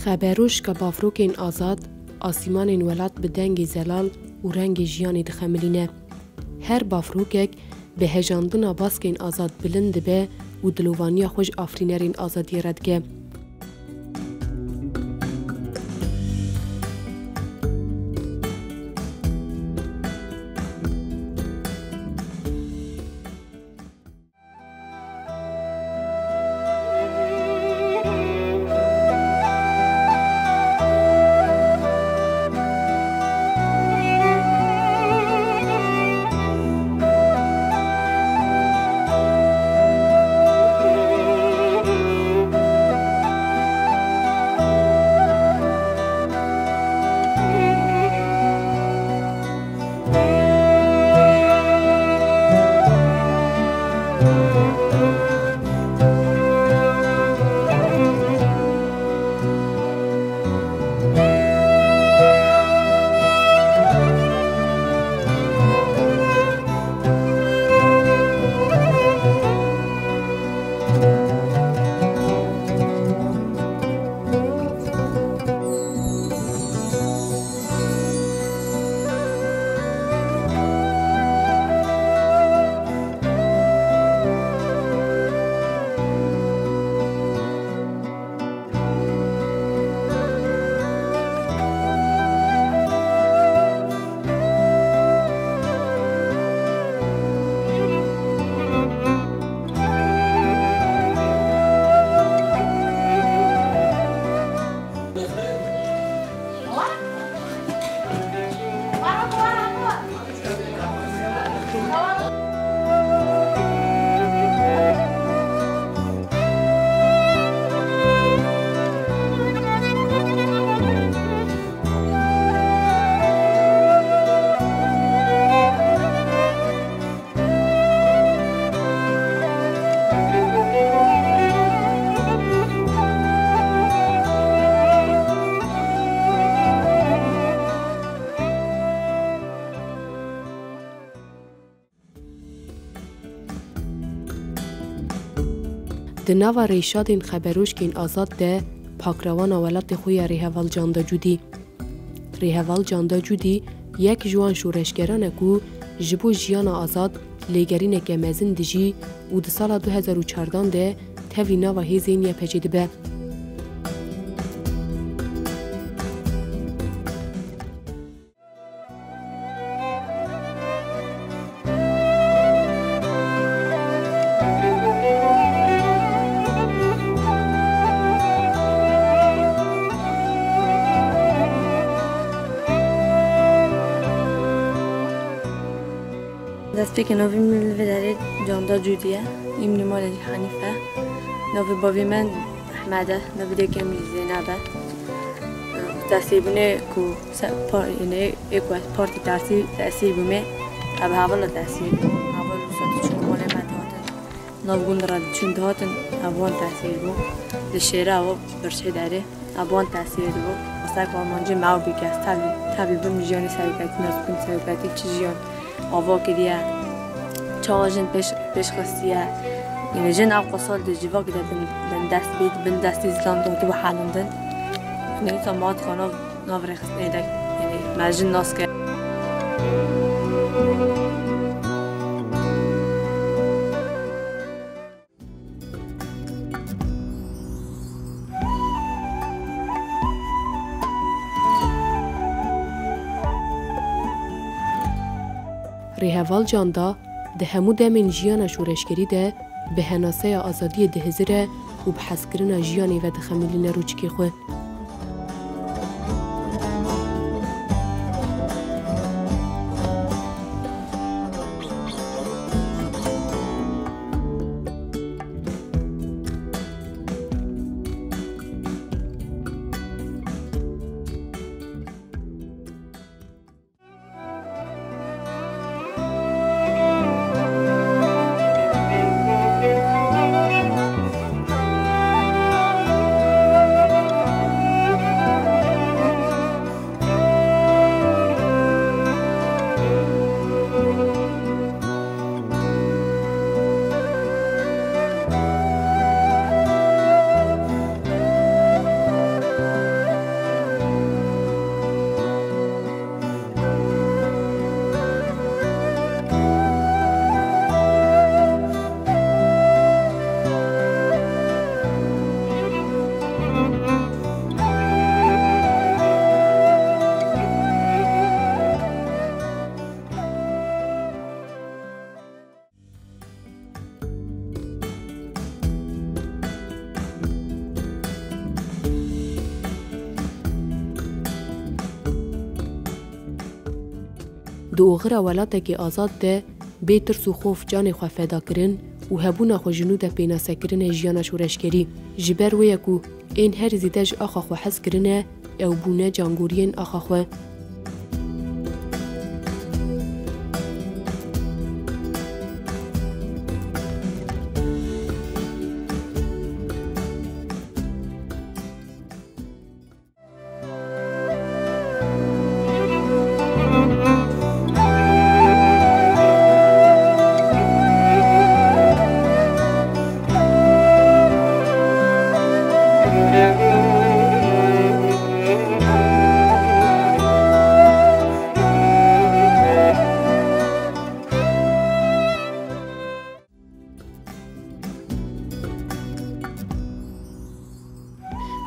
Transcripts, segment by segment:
خبروش که بافروکین آزاد آسیمان ولات به دنگ زلال و رنگ جیانی دخملینه. هر بافروکک به هجاندنا باسکین آزاد بلند به و دلووانی خوش آفرینرین آزادی ردگه. دناوا ریشادین خبروش کین آزاد ده پاکروان ولات خوی ریهوال جاندا جودی. ریهوال جاندا جودی یک جوان شورشگرانه کو جبو جیان آزاد لیگرین که مزن دیجی و ده سال 2014 ده تاوی ناوا هیزین یا پجید به. دست که نوی ملوی داره جاندا جودیه این نمال حنیفه نوی باوی من احمده نوی دیگه زینبه دستی بونه کو اینه اکو پارتی تاثیر بومه اب حوالا تاثیر حوال وسط چون مال من هاتن نو گندرا چون هاتن ابوان تاثیر بو دشیره و برچه داره ابوان تاثیر بو واسه کارمانجی معو بیکست تبی بون میجانی سرکتی نزدیک سرکتی چیزیان آوا کردیه چاجن پیش خستیه یعنی جن آقاسال دجیوا کده بن دست بید بن دستی زلان داده و حالندن یعنی تا مات خانه ناوری خست نیده یعنی مجن ناس کرد ریهوال جاندا ده همو دمین جیان شورشگری ده به هناسه آزادی دهزره و به حسکرین جیانی و دخملین روچکی خود. دو اغرا ولاتکی آزاد ده بی ترس و خوف جان خو فدا کرن و هبونا خو جنود پینا سکرن جیانا شورشگری جبر ویکو این هر زیدج آخا خو حس کرنه او بونه جانگورین آخا خو.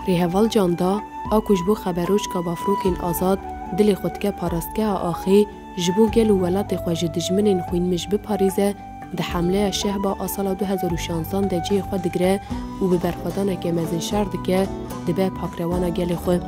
ریهوال جاندا آکوش بو خبروش که بافروکین آزاد دل خودکه پارستگه آخی جبو گل و ولات خوش دجمنین خوین مش بپاریزه ده حمله شهبا آسال 2016 ده جی خود دگره و به برخوادانه که مزین شرد که ده به پاکروانه گل خود.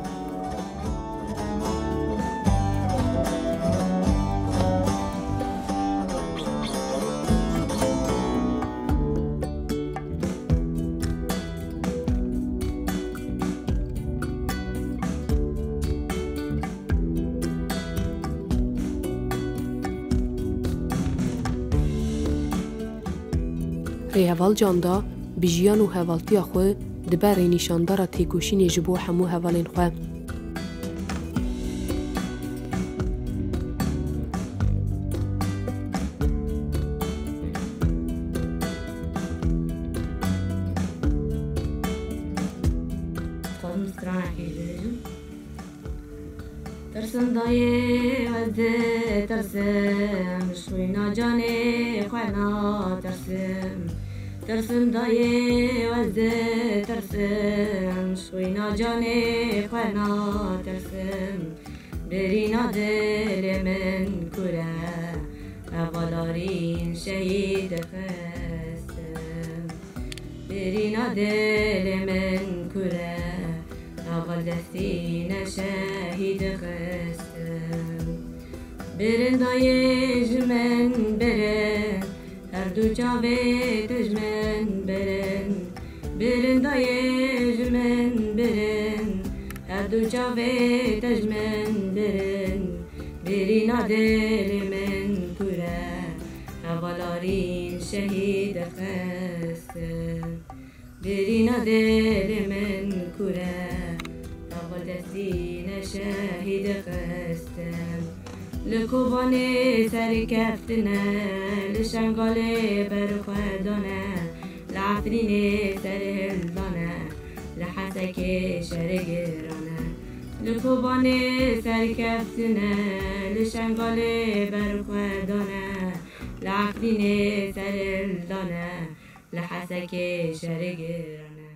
ریهوال جاندا بیجیان و هوالتی خو دبر نیشاندار تیکوشین جبو همو هوالین خو. ترسم دایه وزه ترسم شوینا جانه خوانا ترسم دایه وزه ترسم شوینا جانه خوانا ترسم برینا دل من کره اولارین شهید خستم برینا دل من کره اول دستین شهید خستم برندای جمن برن هر دو جاوه تجمن برن برندای جمن برن هر دو جاوه تجمن برن برینا دل من کره اولارین شهید خستم برینا دل من کره دستین شهید خستم لکوبانه سر کفتنه لشنگاله برخوردانه لعفرینه سر هلدانه لحسک شرگرانه لکوبانه سر کفتنه لشنگاله برخوردانه لعفرینه سر هلدانه لحسک شرگرانه